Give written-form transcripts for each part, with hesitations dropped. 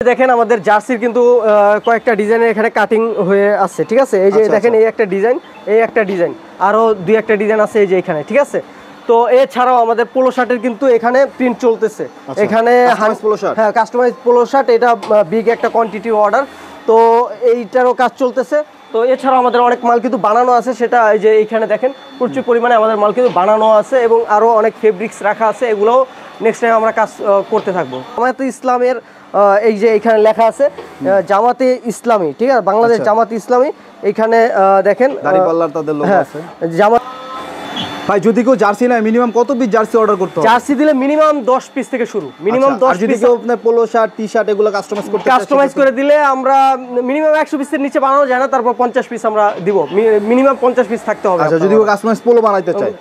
দেখেন আমাদের জার্সির কিন্তু কয়েকটা ডিজাইনের এখানে কাটিং হয়ে আছে, ঠিক আছে। এই যে দেখেন এই একটা ডিজাইন, এই একটা ডিজাইন, আরো দুই একটা ডিজাইন আছে এই যে এখানে, ঠিক আছে। তো এছাড়াও আমাদের পোলো শার্টের কিন্তু এখানে প্রিন্ট চলতেছে। এখানে হ্যাঁ কাস্টমাইজ পোলো শার্ট, এটা বিগ একটা কোয়ান্টিটি অর্ডার, তো এইটারও কাজ চলতেছে। তো এছাড়াও আমাদের অনেক মাল কিন্তু বানানো আছে, সেটা এই যে এইখানে দেখেন প্রচুর পরিমাণে আমাদের মাল কিন্তু বানানো আছে এবং আরও অনেক ফেব্রিক্স রাখা আছে, এগুলোও নেক্সট টাইম আমরা কাজ করতে থাকবো। জামায়াতে ইসলামের এই যে এখানে লেখা আছে জামাতে ইসলামী, ঠিক আছে, বাংলাদেশ জামাতে ইসলামী। এইখানে দেখেন দাড়িপাল্লার তাদের লোগো আছে। জামাত ভাই যদি কেউ জার্সি নেয় মিনিমাম কত পিস জার্সি অর্ডার করতে হবে? জার্সি দিলে মিনিমাম 10 পিস থেকে শুরু, মিনিমাম 10 পিস। যদি কেউ আপনার পোলো শার্ট টি শার্ট এগুলো কাস্টমাইজ করে দিলে আমরা মিনিমাম 100 পিসের নিচে বানানো যায় না, তারপর 50 পিস আমরা দিব, মিনিমাম 50 পিস থাকতে হবে। আচ্ছা, যদি কেউ কাস্টমাইজ পোলো বানাইতে চায়,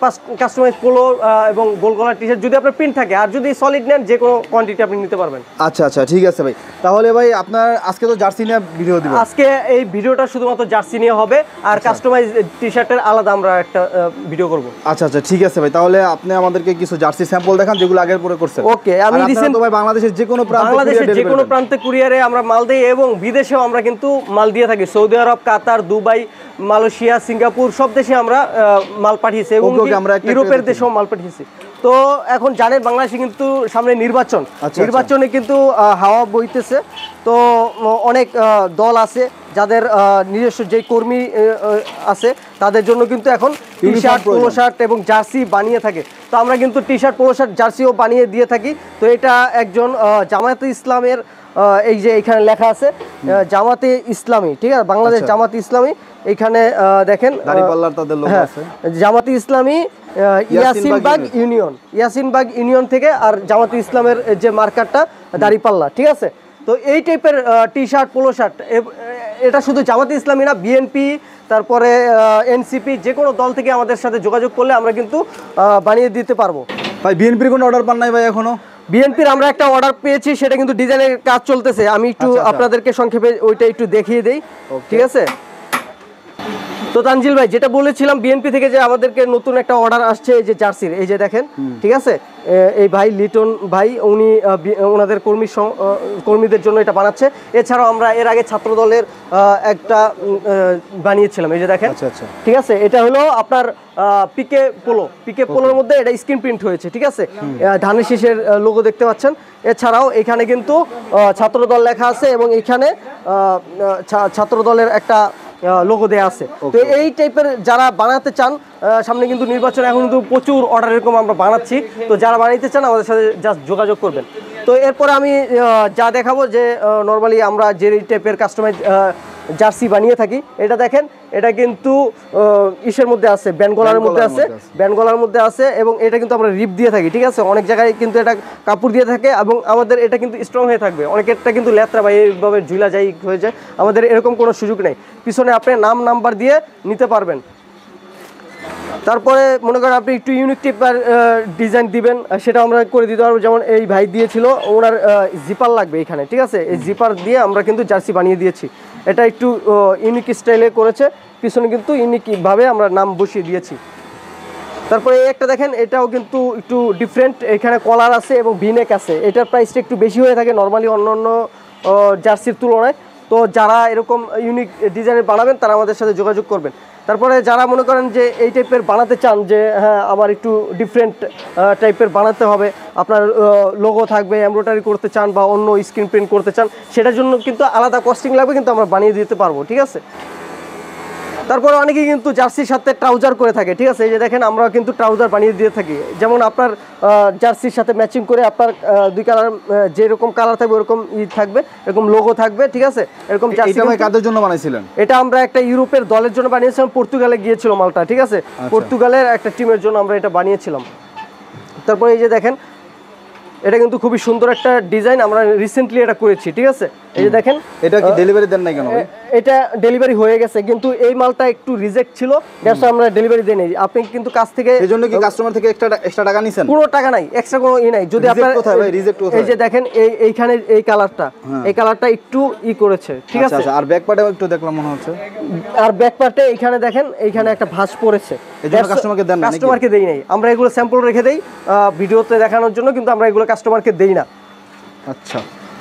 কাস্টমাইজ পোলো এবং গোল গলার টি শার্ট যদি আপনার প্রিন্ট থাকে, আর যদি সলিড নেন যে কোনো কোয়ান্টিটি আপনি নিতে পারবেন। আচ্ছা আচ্ছা, ঠিক আছে ভাই। তাহলে ভাই আপনার আজকে তো জার্সি নিয়ে ভিডিও দিবেন। আজকে এই ভিডিওটা শুধুমাত্র জার্সি নিয়ে হবে, আর কাস্টমাইজ টি শার্টের আলাদা আমরা একটা ভিডিও করব। আচ্ছা আচ্ছা, ঠিক আছে ভাই। তাহলে আপনি আমাদেরকে কিছু জার্সি স্যাম্পল দেখান যেগুলো আগের পরে করছেন। ওকে, আমি রিসেন্ট ভাই বাংলাদেশের যে কোনো প্রান্তে কুরিয়ারে আমরা মাল দেই এবং বিদেশেও আমরা কিন্তু মাল দিয়ে থাকি। সৌদি আরব, কাতার, দুবাই, মালয়েশিয়া, সিঙ্গাপুর সব দেশে আমরা মাল পাঠিয়েছি এবং ইউরোপের দেশেও মাল পাঠিয়েছি। তো এখন জানেন বাংলাদেশে কিন্তু সামনে নির্বাচনে কিন্তু হাওয়া বইতেছে। তো অনেক দল আছে যাদের নিজস্ব যে কর্মী আছে তাদের জন্য কিন্তু এখন টি শার্ট, পোলো শার্ট এবং জার্সি বানিয়ে থাকে। তো আমরা কিন্তু টি শার্ট, পোলো শার্ট, জার্সিও বানিয়ে দিয়ে থাকি। তো এটা একজন জামায়াতে ইসলামের এই যে এখানে লেখা আছে জামাতে ইসলামী, ঠিক আছে, বাংলাদেশ জামাতে ইসলামী। এখানে দেখেন দাড়িপাল্লার তাদের লোগো আছে, জামাতে ইসলামী ইয়াসিনবাগ ইউনিয়ন থেকে, আর জামাতে ইসলামের যে মার্কারটা দাড়িপাল্লা, ঠিক আছে। তো এই টাইপের টি শার্ট, পোলো শার্ট, এটা শুধু জামাতে ইসলামী না, বিএনপি, তারপরে এনসিপি, যে কোনো দল থেকে আমাদের সাথে যোগাযোগ করলে আমরা কিন্তু বানিয়ে দিতে পারবো। ভাই বিএনপির কোনো অর্ডার পান নাই ভাই এখনো? বিএনপির আমরা একটা অর্ডার পেয়েছি, সেটা কিন্তু ডিজাইনের কাজ চলতেছে। আমি একটু আপনাদেরকে সংক্ষেপে ওইটা একটু দেখিয়ে দেই, ঠিক আছে। তো তানজিল ভাই যেটা বলেছিলাম, বিএনপি থেকে যে আমাদেরকে নতুন একটা অর্ডার আসছে এই যে জার্সির, এই যে দেখেন, ঠিক আছে। এই ভাই লিটন ভাই, উনি ওনাদের কর্মীদের জন্য এটা বানাচ্ছে। এছাড়াও আমরা এর আগে ছাত্র দলের একটা বানিয়েছিলাম, এই যে দেখেন, ঠিক আছে। এটা হলো আপনার পিকে পোলোর মধ্যে এটা স্ক্রিন প্রিন্ট হয়েছে, ঠিক আছে। ধানের শীষের লোগো দেখতে পাচ্ছেন। এছাড়াও এখানে কিন্তু ছাত্র দল লেখা আছে এবং এখানে ছাত্র দলের একটা লোগো দেয়া আছে। তো এই টাইপের যারা বানাতে চান, সামনে কিন্তু নির্বাচন, এখন কিন্তু প্রচুর অর্ডার এরকম আমরা বানাচ্ছি। তো যারা বানাইতে চান আমাদের সাথে জাস্ট যোগাযোগ করবেন। তো এরপরে আমি যা দেখাবো যে নর্মালি আমরা যে টাইপের কাস্টমাইজ জার্সি বানিয়ে থাকি, এটা দেখেন, এটা কিন্তু ইসের মধ্যে আছে, ব্যান্ডগলার মধ্যে আছে এবং এটা কিন্তু আমরা রিপ দিয়ে থাকি, ঠিক আছে। অনেক জায়গায় কিন্তু এটা কাপড় দিয়ে থাকে এবং আমাদের এটা কিন্তু স্ট্রং হয়ে থাকবে। অনেকেরটা কিন্তু লেত্রা বা এইভাবে ঝুলা যাই হয়ে যায়, আমাদের এরকম কোনো সুযোগ নেই। পিছনে আপনি নাম্বার দিয়ে নিতে পারবেন। তারপরে মনে করেন আপনি একটু ইউনিক টাইপের ডিজাইন দিবেন, সেটা আমরা করে দিতে পারবো। যেমন এই ভাই দিয়েছিল, ওনার জিপার লাগবে এখানে, ঠিক আছে। এই জিপার দিয়ে আমরা কিন্তু জার্সি বানিয়ে দিয়েছি। এটা একটু ইউনিক স্টাইলে করেছে, পিছনে কিন্তু ইউনিকভাবে আমরা নাম বসিয়ে দিয়েছি। তারপরে এই একটা দেখেন, এটাও কিন্তু একটু ডিফারেন্ট, এখানে কলার আছে এবং ভিনেক আছে। এটার প্রাইসটা একটু বেশি হয়ে থাকে নর্মালি অন্য জার্সির তুলনায়। তো যারা এরকম ইউনিক ডিজাইনের বানাবেন তারা আমাদের সাথে যোগাযোগ করবেন। তারপরে যারা মনে করেন যে এই টাইপের বানাতে চান, যে হ্যাঁ আমার একটু ডিফারেন্ট টাইপের বানাতে হবে, আপনার লোগো থাকবে, এমব্রয়ডারি করতে চান বা অন্য স্ক্রিন প্রিন্ট করতে চান, সেটার জন্য কিন্তু আলাদা কস্টিং লাগবে, কিন্তু আমরা বানিয়ে দিতে পারবো, ঠিক আছে। তারপরে অনেকেই কিন্তু জার্সির সাথে ট্রাউজার করে থাকে, ঠিক আছে। এই যে দেখেন, আমরা কিন্তু ট্রাউজার বানিয়ে দিয়ে থাকি। যেমন আপনার জার্সির সাথে ম্যাচিং করে আপনার দুই কালার, যেরকম কালার থাকবে ওরকম থাকবে, এরকম লোগো থাকবে, ঠিক আছে। এরকম জার্সি কাদের জন্য বানাইছিলেন? এটা আমরা একটা ইউরোপের দলের জন্য বানিয়েছিলাম, পর্তুগালে গিয়েছিল মালটা, ঠিক আছে। পর্তুগালের একটা টিমের জন্য আমরা এটা বানিয়েছিলাম। তারপরে এই যে দেখেন, এটা কিন্তু খুবই সুন্দর একটা ডিজাইন, আমরা রিসেন্টলি এটা করেছি, ঠিক আছে। এই যে দেখেন, এটা কি ডেলিভারি দেন নাই কেন ভাই? এটা ডেলিভারি হয়ে গেছে, কিন্তু এই মালটা একটু রিজেক্ট ছিল, ব্যবসা আমরা ডেলিভারি দেই নাই। আপনি কিন্তু কাছ থেকে এজন্য কি কাস্টমার থেকে এক্সট্রা টাকা নিছেন? কোনো টাকা নাই, এক্সট্রা কোনো নাই। যদি আপনার কোথায় ভাই রিজেক্ট কোথায়? এই যে দেখেন, এইখানে এই কালারটা একটু করেছে, ঠিক আছে। আচ্ছা, আর ব্যাক পার্টেও একটু দেখলাম মনে হচ্ছে। আর ব্যাক পার্টে এইখানে দেখেন, এইখানে একটা ভাঁজ পড়েছে, এজন্য কাস্টমারকে দেন না? কাস্টমারকে দেই নাই, আমরা এগুলো স্যাম্পল রেখে দেই ভিডিওতে দেখানোর জন্য, কিন্তু আমরা এগুলো কাস্টমারকে দেই না। আচ্ছা,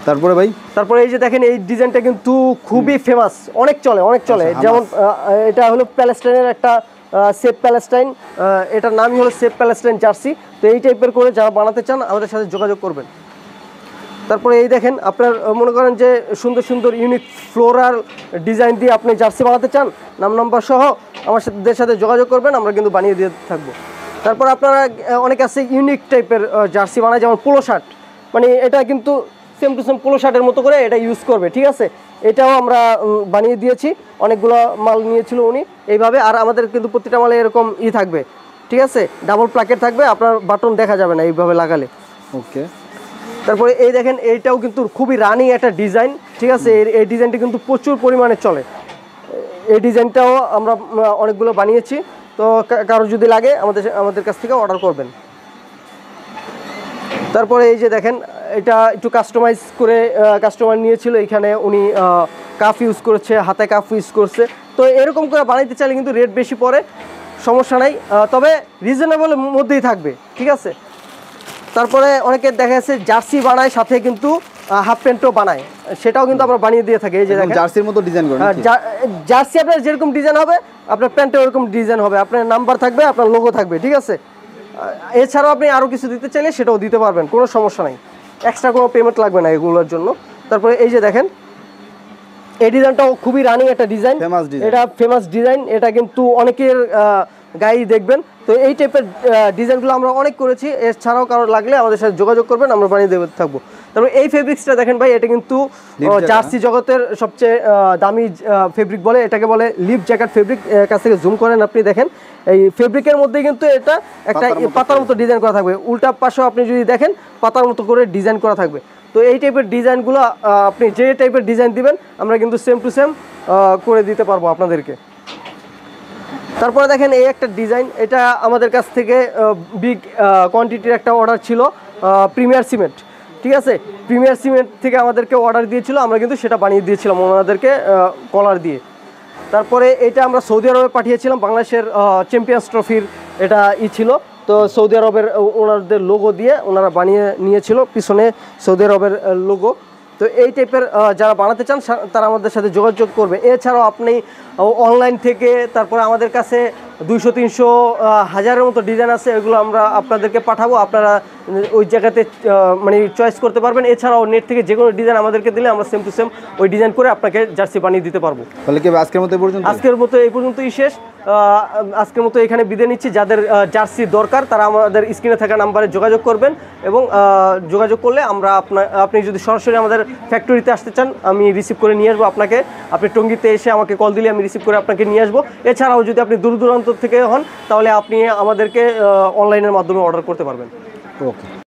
তারপরে ভাই, তারপরে এই যে দেখেন এই ডিজাইনটা কিন্তু খুবই ফেমাস, অনেক চলে। যেমন এটা হলো প্যালেস্টাইনের একটা সেফ প্যালেস্টাইন, এটার নামই হলো সেফ প্যালেস্টাইন জার্সি। তো এই টাইপের করে যারা বানাতে চান আমাদের সাথে যোগাযোগ করবেন। তারপরে এই দেখেন আপনার মনে করেন যে সুন্দর ইউনিক ফ্লোরাল ডিজাইন দিয়ে আপনি জার্সি বানাতে চান, নাম নাম্বার সহ আমাদের সাথে যোগাযোগ করবেন, আমরা কিন্তু বানিয়ে দিয়ে থাকবো। তারপর আপনারা অনেক আছে ইউনিক টাইপের জার্সি বানায়, যেমন পোলো শার্ট, মানে এটা কিন্তু সেম টু সেম পোলো শার্টের মতো করে এটা ইউজ করবে, ঠিক আছে। এটাও আমরা বানিয়ে দিয়েছি, অনেকগুলো মাল নিয়েছিল উনি এইভাবে। আর আমাদের কিন্তু প্রতিটা মালে এরকম থাকবে, ঠিক আছে, ডাবল প্লাকেট থাকবে, আপনার বাটন দেখা যাবে না এইভাবে লাগালে। ওকে। তারপরে এই দেখেন এইটাও কিন্তু খুবই রানিং একটা ডিজাইন, ঠিক আছে। এই ডিজাইনটি কিন্তু প্রচুর পরিমাণে চলে। এই ডিজাইনটাও আমরা অনেকগুলো বানিয়েছি, তো কারো যদি লাগে আমাদের কাছ থেকে অর্ডার করবেন। তারপরে এই যে দেখেন এটা একটু কাস্টমাইজ করে কাস্টমার নিয়েছিল, এখানে উনি কাফ ইউজ করেছে, হাতে কাফ ইউজ করছে। তো এরকম করে বানাইতে চাইলে কিন্তু রেট বেশি পড়ে, সমস্যা নাই, তবে রিজনেবলের মধ্যেই থাকবে, ঠিক আছে। তারপরে অনেকে দেখা যাচ্ছে জার্সি বানায়, সাথে কিন্তু হাফ প্যান্টও বানায়, সেটাও কিন্তু আমরা বানিয়ে দিয়ে থাকি। এই যে দেখেন জার্সির মতো ডিজাইন করেন, জার্সি আপনার যেরকম ডিজাইন হবে আপনার প্যান্টে ওরকম ডিজাইন হবে, আপনার নাম্বার থাকবে, আপনার লোগো থাকবে, ঠিক আছে। এছাড়াও আপনি আরও কিছু দিতে চাইলে সেটাও দিতে পারবেন, কোনো সমস্যা নাই, এক্সট্রা কোনো পেমেন্ট লাগবে না এগুলোর জন্য। তারপরে এই যে দেখেন এই ডিজাইনটাও খুবই রানিং একটা ডিজাইন, এটা ফেমাস ডিজাইন, এটা কিন্তু অনেকের গায়ে দেখবেন। তো এই টাইপের ডিজাইনগুলো আমরা অনেক করেছি, এছাড়াও কারো লাগলে আমাদের সাথে যোগাযোগ করবেন, আমরা বানিয়ে দেবো থাকবো। তারপর এই ফেব্রিক্সটা দেখেন ভাই, এটা কিন্তু জার্সি জগতের সবচেয়ে দামি ফেব্রিক বলে, এটাকে বলে লিপ জ্যাকেট ফেব্রিক। কাছ থেকে জুম করেন আপনি দেখেন, এই ফেব্রিকের মধ্যে কিন্তু এটা একটা পাতার মতো ডিজাইন করা থাকবে, উল্টা পাশেও আপনি যদি দেখেন পাতার মতো করে ডিজাইন করা থাকবে। তো এই টাইপের ডিজাইনগুলো আপনি যে টাইপের ডিজাইন দিবেন আমরা কিন্তু সেম টু সেম করে দিতে পারবো আপনাদেরকে। তারপরে দেখেন এই একটা ডিজাইন, এটা আমাদের কাছ থেকে বিগ কোয়ান্টিটির একটা অর্ডার ছিল, প্রিমিয়ার সিমেন্ট, ঠিক আছে। প্রিমিয়ার সিমেন্ট থেকে আমাদেরকে অর্ডার দিয়েছিল, আমরা কিন্তু সেটা বানিয়ে দিয়েছিলাম ওনাদেরকে কলার দিয়ে। তারপরে এটা আমরা সৌদি আরবে পাঠিয়েছিলাম, বাংলাদেশের চ্যাম্পিয়ন্স ট্রফির এটা ছিল। তো সৌদি আরবের ওনাদের লোগো দিয়ে ওনারা বানিয়ে নিয়েছিল, পিছনে সৌদি আরবের লোগো। তো এই টাইপের যারা বানাতে চান তারা আমাদের সাথে যোগাযোগ করবে। এছাড়াও আপনি অনলাইন থেকে, তারপরে আমাদের কাছে 200, 300, 1000-এর মতো ডিজাইন আছে, এগুলো আমরা আপনাদেরকে পাঠাবো, আপনারা ওই জায়গাতে মানে চয়েস করতে পারবেন। এছাড়াও নেট থেকে যে কোনো ডিজাইন আমাদেরকে দিলে আমরা সেম টু সেম ওই ডিজাইন করে আপনাকে জার্সি বানিয়ে দিতে পারবো। তাহলে কি আজকের মতো এই পর্যন্তই শেষ। আজকের মতো এখানে বিদায় নিচ্ছি। যাদের জার্সি দরকার তারা আমাদের স্ক্রিনে থাকা নাম্বারে যোগাযোগ করবেন, এবং যোগাযোগ করলে আমরা আপনি যদি সরাসরি আমাদের ফ্যাক্টরিতে আসতে চান আমি রিসিভ করে নিয়ে আসবো আপনাকে। আপনি টঙ্গীতে এসে আমাকে কল দিলে আমি রিসিভ করে আপনাকে নিয়ে আসবো। এছাড়াও যদি আপনি দূর দূরান্ত থেকে হন তাহলে আপনি আমাদেরকে অনলাইনের মাধ্যমে অর্ডার করতে পারবেন। ওকে।